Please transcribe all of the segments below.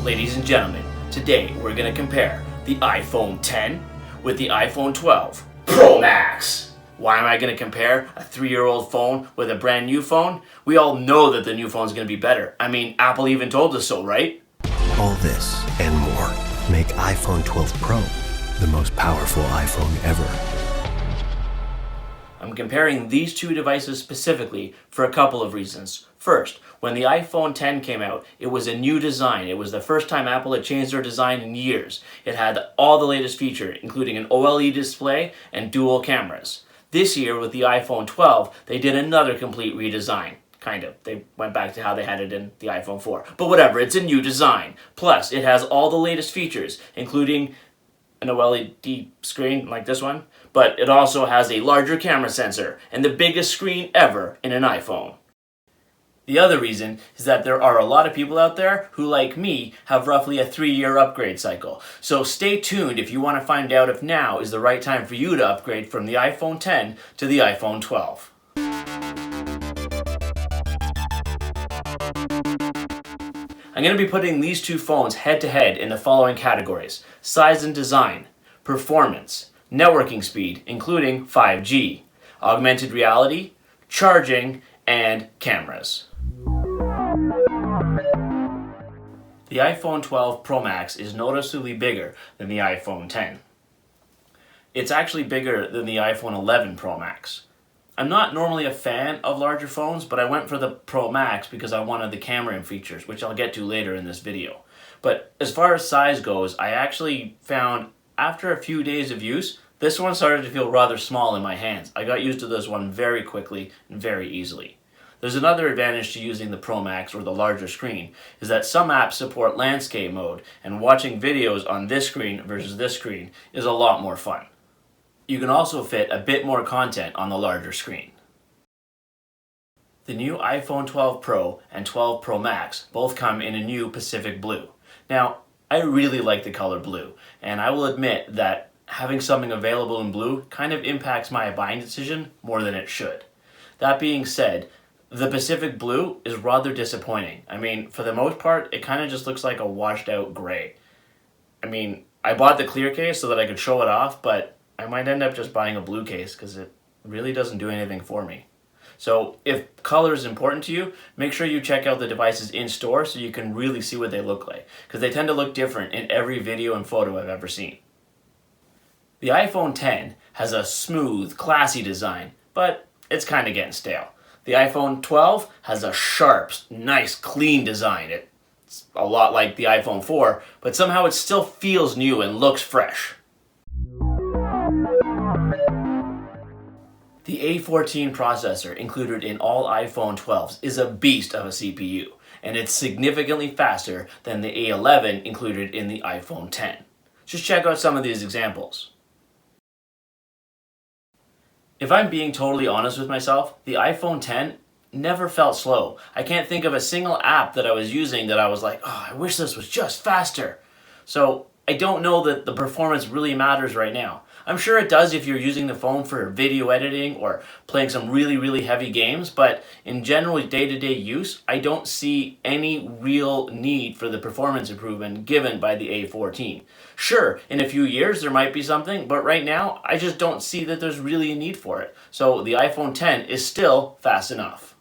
Ladies and gentlemen, today we're going to compare the iPhone 10 with the iPhone 12 Pro Max. Why am I going to compare a 3-year-old phone with a brand new phone? We all know that the new phone is going to be better. I mean, Apple even told us so, right? All this and more make iPhone 12 Pro the most powerful iPhone ever. I'm comparing these two devices specifically for a couple of reasons. First, when the iPhone 10 came out, it was a new design. It was the first time Apple had changed their design in years. It had all the latest features, including an OLED display and dual cameras. This year, with the iPhone 12, they did another complete redesign. Kind of. They went back to how they had it in the iPhone 4. But whatever, it's a new design. Plus, it has all the latest features, including an OLED screen like this one, but it also has a larger camera sensor and the biggest screen ever in an iPhone. The other reason is that there are a lot of people out there who, like me, have roughly a 3-year upgrade cycle. So stay tuned if you want to find out if now is the right time for you to upgrade from the iPhone 10 to the iPhone 12. I'm going to be putting these two phones head to head in the following categories: size and design, performance, networking speed, including 5G, augmented reality, charging, and cameras. The iPhone 12 Pro Max is noticeably bigger than the iPhone 10. It's actually bigger than the iPhone 11 Pro Max. I'm not normally a fan of larger phones, but I went for the Pro Max because I wanted the camera and features, which I'll get to later in this video. But as far as size goes, I actually found after a few days of use, this one started to feel rather small in my hands. I got used to this one very quickly and very easily. There's another advantage to using the Pro Max or the larger screen, is that some apps support landscape mode, and watching videos on this screen versus this screen is a lot more fun. You can also fit a bit more content on the larger screen. The new iPhone 12 Pro and 12 Pro Max both come in a new Pacific Blue. Now, I really like the color blue, and I will admit that having something available in blue kind of impacts my buying decision more than it should. That being said, the Pacific Blue is rather disappointing. I mean, for the most part, it kind of just looks like a washed out gray. I mean, I bought the clear case so that I could show it off, but I might end up just buying a blue case because it really doesn't do anything for me. So if color is important to you, make sure you check out the devices in store so you can really see what they look like, because they tend to look different in every video and photo I've ever seen. The iPhone 10 has a smooth, classy design, but it's kind of getting stale. The iPhone 12 has a sharp, nice, clean design. It's a lot like the iPhone 4, but somehow it still feels new and looks fresh. The A14 processor included in all iPhone 12s is a beast of a CPU, and it's significantly faster than the A11 included in the iPhone 10. Just check out some of these examples. If I'm being totally honest with myself, the iPhone 10 never felt slow. I can't think of a single app that I was using that I was like, oh, I wish this was just faster. So I don't know that the performance really matters right now. I'm sure it does if you're using the phone for video editing or playing some really heavy games, but in general day-to-day use, I don't see any real need for the performance improvement given by the A14. Sure, in a few years there might be something, but right now I just don't see that there's really a need for it. So the iPhone 10 is still fast enough.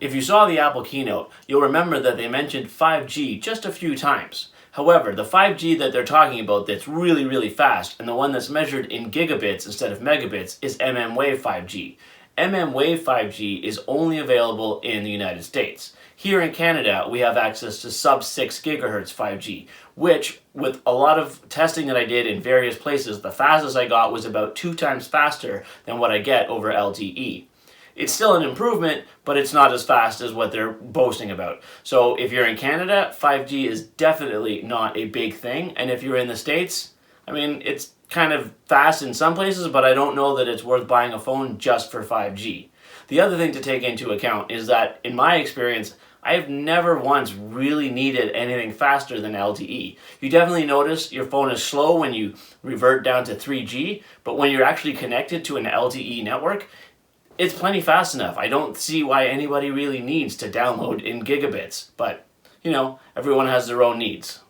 If you saw the Apple keynote, you'll remember that they mentioned 5G just a few times. However, the 5G that they're talking about that's really fast, and the one that's measured in gigabits instead of megabits, is mmWave 5G. mmWave 5G is only available in the United States. Here in Canada, we have access to sub-6 gigahertz 5G, which, with a lot of testing that I did in various places, the fastest I got was about 2 times faster than what I get over LTE. It's still an improvement, but it's not as fast as what they're boasting about. So if you're in Canada, 5G is definitely not a big thing. And if you're in the States, I mean, it's kind of fast in some places, but I don't know that it's worth buying a phone just for 5G. The other thing to take into account is that, in my experience, I've never once really needed anything faster than LTE. You definitely notice your phone is slow when you revert down to 3G, but when you're actually connected to an LTE network, It's plenty fast enough. I don't see why anybody really needs to download in gigabits, but everyone has their own needs.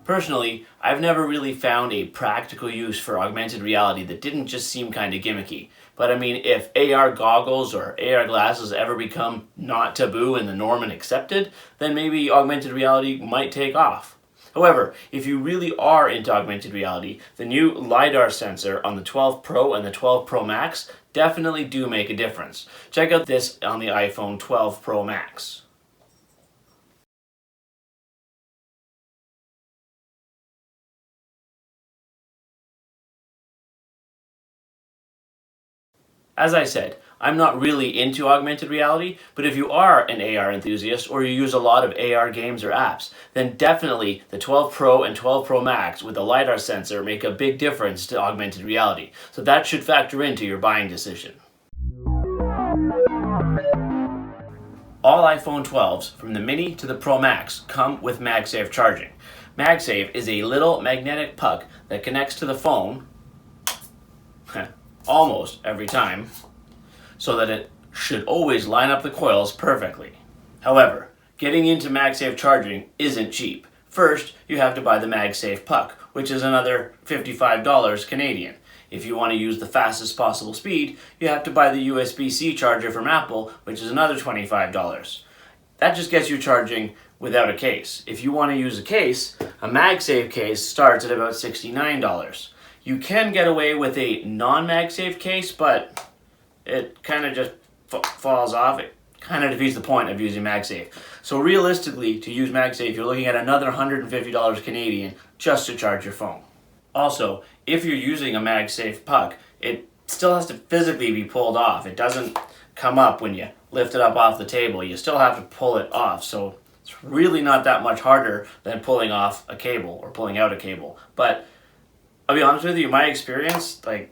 Personally, I've never really found a practical use for augmented reality that didn't just seem kind of gimmicky. But I mean, if AR goggles or AR glasses ever become not taboo and the norm and accepted, then maybe augmented reality might take off. However, if you really are into augmented reality, the new LiDAR sensor on the 12 Pro and the 12 Pro Max definitely do make a difference. Check out this on the iPhone 12 Pro Max. As I said, I'm not really into augmented reality, but if you are an AR enthusiast or you use a lot of AR games or apps, then definitely the 12 Pro and 12 Pro Max with the LiDAR sensor make a big difference to augmented reality. So that should factor into your buying decision. All iPhone 12s, from the Mini to the Pro Max, come with MagSafe charging. MagSafe is a little magnetic puck that connects to the phone almost every time, so that it should always line up the coils perfectly. However, getting into MagSafe charging isn't cheap. First, you have to buy the MagSafe puck, which is another $55 Canadian. If you want to use the fastest possible speed, you have to buy the USB-C charger from Apple, which is another $25. That just gets you charging without a case. If you want to use a case, a MagSafe case starts at about $69. You can get away with a non-MagSafe case, but it kind of just falls off. It kind of defeats the point of using MagSafe. So realistically, to use MagSafe, you're looking at another $150 Canadian just to charge your phone. Also, if you're using a MagSafe puck, it still has to physically be pulled off. It doesn't come up when you lift it up off the table. You still have to pull it off. So it's really not that much harder than pulling off a cable or pulling out a cable. But I'll be honest with you, my experience, okay,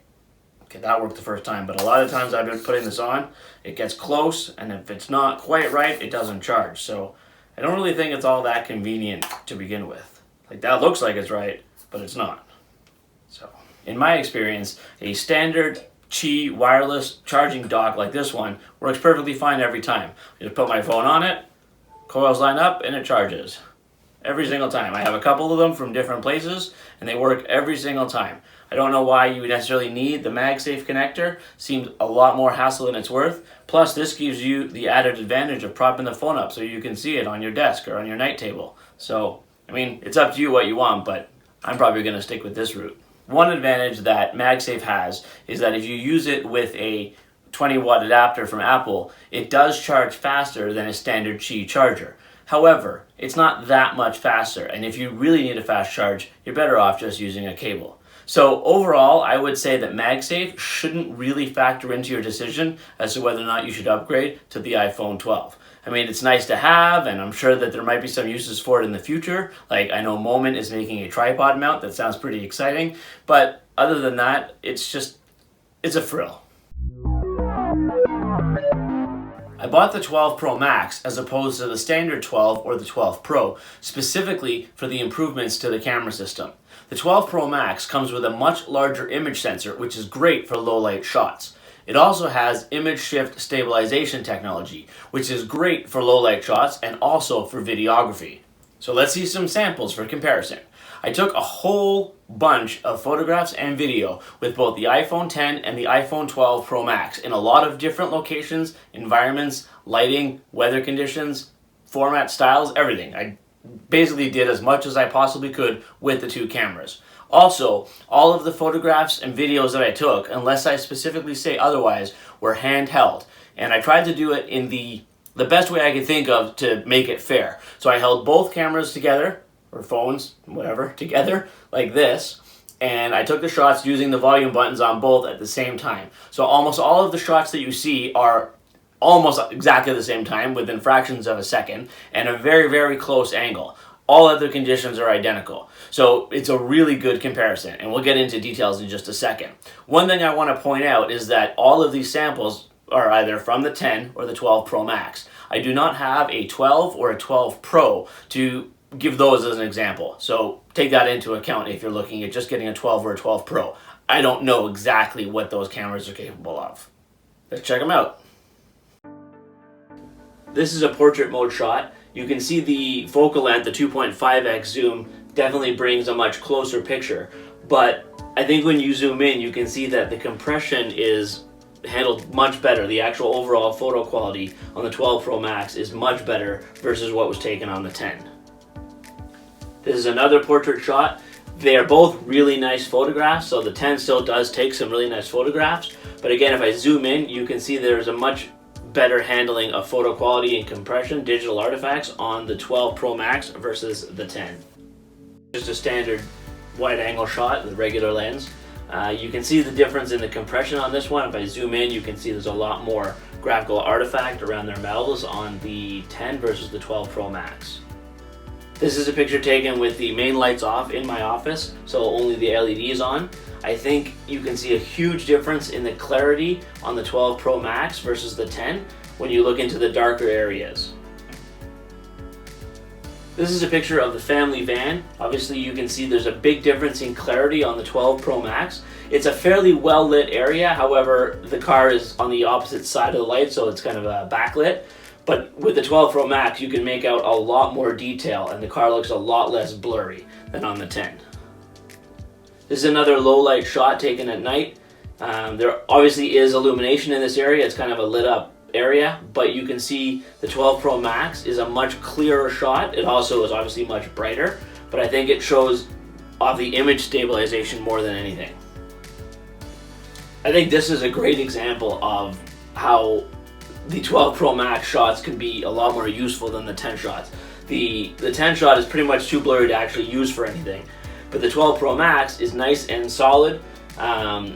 that worked the first time, but a lot of times I've been putting this on, it gets close, and if it's not quite right, it doesn't charge. So I don't really think it's all that convenient to begin with. That looks like it's right, but it's not. So in my experience, a standard Qi wireless charging dock like this one works perfectly fine every time. I just put my phone on it, coils line up, and it charges. Every single time. I have a couple of them from different places, and they work every single time. I don't know why you would necessarily need the MagSafe connector. Seems a lot more hassle than it's worth. Plus, this gives you the added advantage of propping the phone up so you can see it on your desk or on your night table. So, I mean, it's up to you what you want, but I'm probably going to stick with this route. One advantage that MagSafe has is that if you use it with a 20-watt adapter from Apple, it does charge faster than a standard Qi charger. However, it's not that much faster, and if you really need a fast charge, you're better off just using a cable. So overall, I would say that MagSafe shouldn't really factor into your decision as to whether or not you should upgrade to the iPhone 12. I mean, it's nice to have, and I'm sure that there might be some uses for it in the future. Like, I know Moment is making a tripod mount that sounds pretty exciting, but other than that, it's a frill. I bought the 12 Pro Max as opposed to the standard 12 or the 12 Pro, specifically for the improvements to the camera system. The 12 Pro Max comes with a much larger image sensor, which is great for low light shots. It also has image shift stabilization technology, which is great for low light shots and also for videography. So let's see some samples for comparison. I took a whole bunch of photographs and video with both the iPhone X and the iPhone 12 Pro Max in a lot of different locations, environments, lighting, weather conditions, format, styles, everything. I basically did as much as I possibly could with the two cameras. Also, all of the photographs and videos that I took, unless I specifically say otherwise, were handheld. And I tried to do it in the best way I could think of to make it fair. So I held both cameras together, or phones, whatever, together like this, and I took the shots using the volume buttons on both at the same time. So almost all of the shots that you see are almost exactly the same time, within fractions of a second, and a very, very close angle. All other conditions are identical. So it's a really good comparison, and we'll get into details in just a second. One thing I want to point out is that all of these samples are either from the 10 or the 12 Pro Max. I do not have a 12 or a 12 Pro to give those as an example. So take that into account if you're looking at just getting a 12 or a 12 Pro. I don't know exactly what those cameras are capable of. Let's check them out. This is a portrait mode shot. You can see the focal length, the 2.5x zoom, definitely brings a much closer picture. But I think when you zoom in, you can see that the compression is handled much better. The actual overall photo quality on the 12 Pro Max is much better versus what was taken on the 10. This is another portrait shot. They are both really nice photographs, so the 10 still does take some really nice photographs. But again, if I zoom in, you can see there's a much better handling of photo quality and compression, digital artifacts on the 12 Pro Max versus the 10. Just a standard wide angle shot with regular lens. You can see the difference in the compression on this one. If I zoom in, you can see there's a lot more graphical artifact around their mouths on the 10 versus the 12 Pro Max. This is a picture taken with the main lights off in my office, so only the LEDs on. I think you can see a huge difference in the clarity on the 12 Pro Max versus the 10 when you look into the darker areas. This is a picture of the family van. Obviously you can see there's a big difference in clarity on the 12 Pro Max. It's a fairly well lit area, however the car is on the opposite side of the light, so it's kind of a backlit. But with the 12 Pro Max you can make out a lot more detail and the car looks a lot less blurry than on the 10. This is another low light shot taken at night. There obviously is illumination in this area. It's kind of a lit up area, but you can see the 12 Pro Max is a much clearer shot. It also is obviously much brighter, but I think it shows off the image stabilization more than anything. I think this is a great example of how the 12 Pro Max shots can be a lot more useful than the 10 shots. The 10 shot is pretty much too blurry to actually use for anything, but the 12 Pro Max is nice and solid.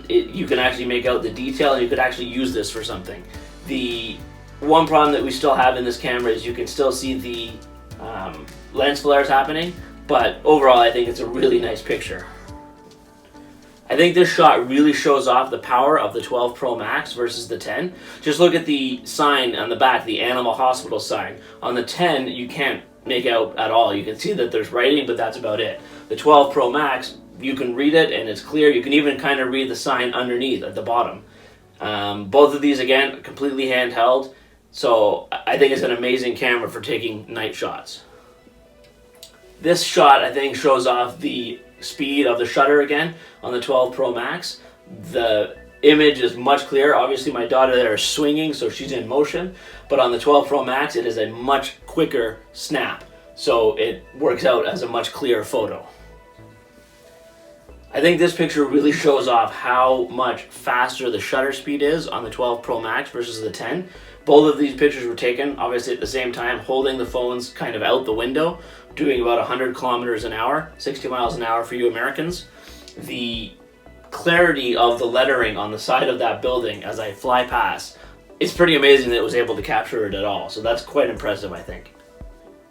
You can actually make out the detail and you could actually use this for something. The one problem that we still have in this camera is you can still see the lens flares happening, but overall I think it's a really nice picture. I think this shot really shows off the power of the 12 Pro Max versus the 10. Just look at the sign on the back, the Animal Hospital sign. On the 10 you can't make out at all. You can see that there's writing, but that's about it. The 12 Pro Max, you can read it and it's clear. You can even kind of read the sign underneath at the bottom. Both of these, again, completely handheld, so I think it's an amazing camera for taking night shots. This shot, I think, shows off the speed of the shutter again on the 12 Pro Max. The image is much clearer. Obviously, my daughter there is swinging, so she's in motion, but on the 12 Pro Max, it is a much quicker snap, so it works out as a much clearer photo. I think this picture really shows off how much faster the shutter speed is on the 12 Pro Max versus the 10. Both of these pictures were taken, obviously at the same time, holding the phones kind of out the window, doing about 100 kilometers an hour, 60 miles an hour for you Americans. The clarity of the lettering on the side of that building as I fly past, it's pretty amazing that it was able to capture it at all, so that's quite impressive, I think.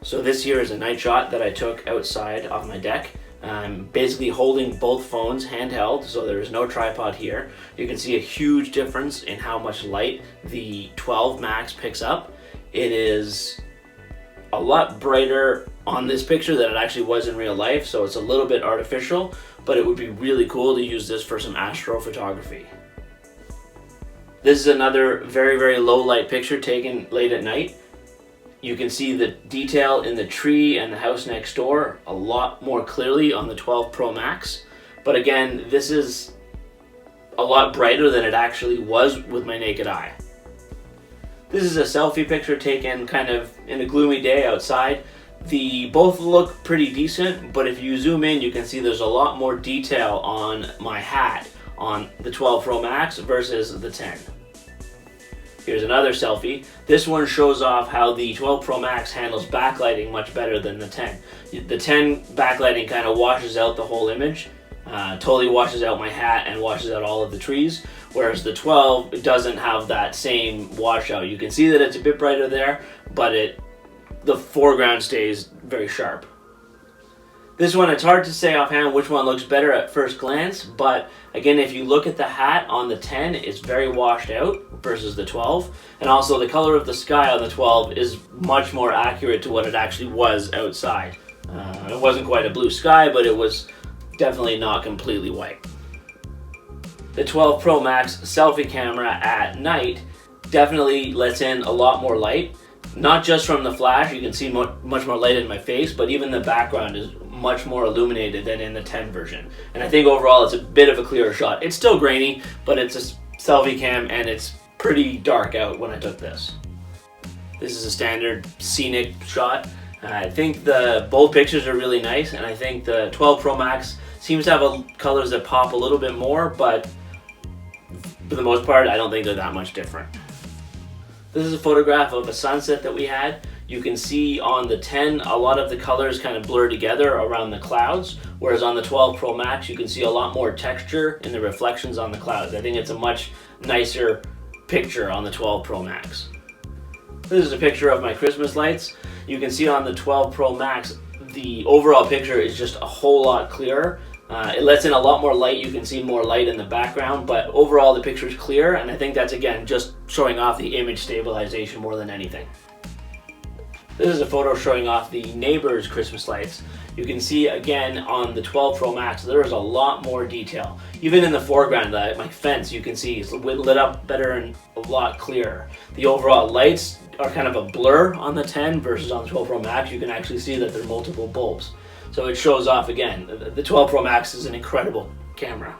So this here is a night shot that I took outside off my deck. I'm basically holding both phones handheld, so there is no tripod here. You can see a huge difference in how much light the 12 Max picks up. It is a lot brighter on this picture than it actually was in real life, so it's a little bit artificial, but it would be really cool to use this for some astrophotography. This is another very, very low light picture taken late at night. You can see the detail in the tree and the house next door a lot more clearly on the 12 Pro Max. But again, this is a lot brighter than it actually was with my naked eye. This is a selfie picture taken kind of in a gloomy day outside. Both look pretty decent, but if you zoom in, you can see there's a lot more detail on my hat on the 12 Pro Max versus the 10. Here's another selfie. This one shows off how the 12 Pro Max handles backlighting much better than the 10. The 10 backlighting kind of washes out the whole image, totally washes out my hat and washes out all of the trees, whereas the 12 doesn't have that same washout. You can see that it's a bit brighter there, but the foreground stays very sharp. This one, it's hard to say offhand which one looks better at first glance, but again, if you look at the hat on the 10, it's very washed out versus the 12, and also the color of the sky on the 12 is much more accurate to what it actually was outside. It wasn't quite a blue sky, but it was definitely not completely white. The 12 Pro Max selfie camera at night definitely lets in a lot more light. Not just from the flash, you can see much more light in my face, but even the background is much more illuminated than in the 10 version. And I think overall it's a bit of a clearer shot. It's still grainy, but it's a selfie cam and it's pretty dark out when I took this. This is a standard scenic shot. I think both pictures are really nice, and I think the 12 Pro Max seems to have colors that pop a little bit more, but for the most part, I don't think they're that much different. This is a photograph of a sunset that we had. You can see on the 10, a lot of the colors kind of blur together around the clouds, whereas on the 12 Pro Max, you can see a lot more texture in the reflections on the clouds. I think it's a much nicer picture on the 12 Pro Max. This is a picture of my Christmas lights. You can see on the 12 Pro Max, the overall picture is just a whole lot clearer. It lets in a lot more light. You can see more light in the background, but overall the picture is clear, and I think that's again just showing off the image stabilization more than anything. This is a photo showing off the neighbor's Christmas lights. You can see again on the 12 Pro Max there is a lot more detail. Even in the foreground, my fence, you can see is lit up better and a lot clearer. The overall lights are kind of a blur on the 10 versus on the 12 Pro Max. You can actually see that there are multiple bulbs. So it shows off again. The 12 Pro Max is an incredible camera.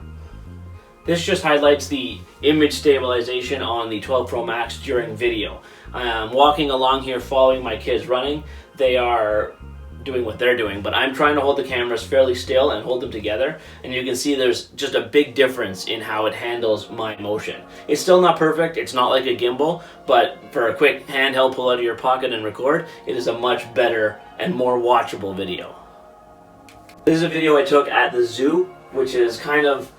This just highlights the image stabilization on the 12 Pro Max during video. I'm walking along here following my kids running. They are doing what they're doing, but I'm trying to hold the cameras fairly still and hold them together, and you can see there's just a big difference in how it handles my motion. It's still not perfect, it's not like a gimbal, but for a quick handheld pull out of your pocket and record, it is a much better and more watchable video. This is a video I took at the zoo, which is kind of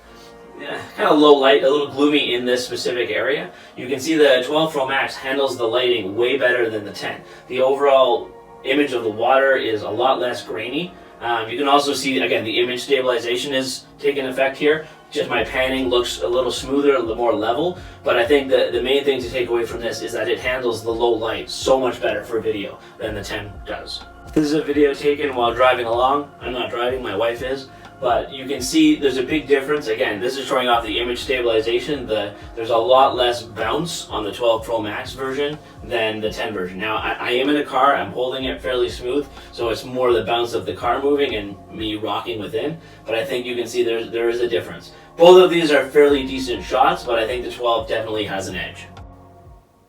low light, a little gloomy in this specific area. You can see the 12 Pro Max handles the lighting way better than the 10. The overall image of the water is a lot less grainy. You can also see, again, the image stabilization is taking effect here. Just my panning looks a little smoother, a little more level, but I think the main thing to take away from this is that it handles the low light so much better for video than the 10 does. This is a video taken while driving along. I'm not driving, my wife is. But you can see there's a big difference. Again, this is showing off the image stabilization. There's a lot less bounce on the 12 Pro Max version than the 10 version. Now, I am in a car, I'm holding it fairly smooth, so it's more the bounce of the car moving and me rocking within. But I think you can see there is a difference. Both of these are fairly decent shots, but I think the 12 definitely has an edge.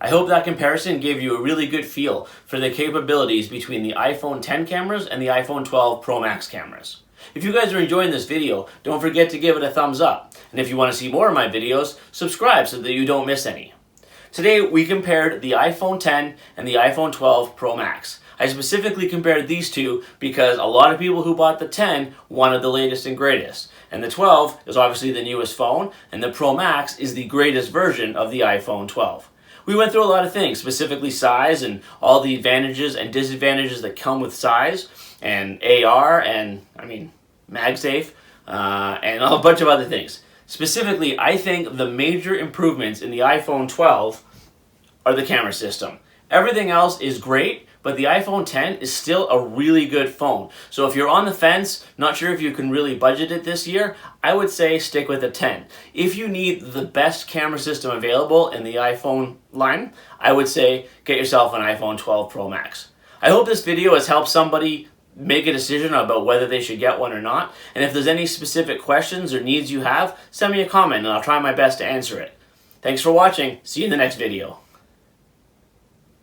I hope that comparison gave you a really good feel for the capabilities between the iPhone 10 cameras and the iPhone 12 Pro Max cameras. If you guys are enjoying this video, don't forget to give it a thumbs up. And if you want to see more of my videos, subscribe so that you don't miss any. Today we compared the iPhone 10 and the iPhone 12 Pro Max. I specifically compared these two because a lot of people who bought the 10 wanted the latest and greatest. And the 12 is obviously the newest phone, and the Pro Max is the greatest version of the iPhone 12. We went through a lot of things, specifically size and all the advantages and disadvantages that come with size, and AR, and MagSafe, and a bunch of other things. Specifically, I think the major improvements in the iPhone 12 are the camera system. Everything else is great, but the iPhone 10 is still a really good phone. So if you're on the fence, not sure if you can really budget it this year, I would say stick with the 10. If you need the best camera system available in the iPhone line, I would say get yourself an iPhone 12 Pro Max. I hope this video has helped somebody make a decision about whether they should get one or not. And if there's any specific questions or needs you have, send me a comment and I'll try my best to answer it. Thanks for watching. See you in the next video.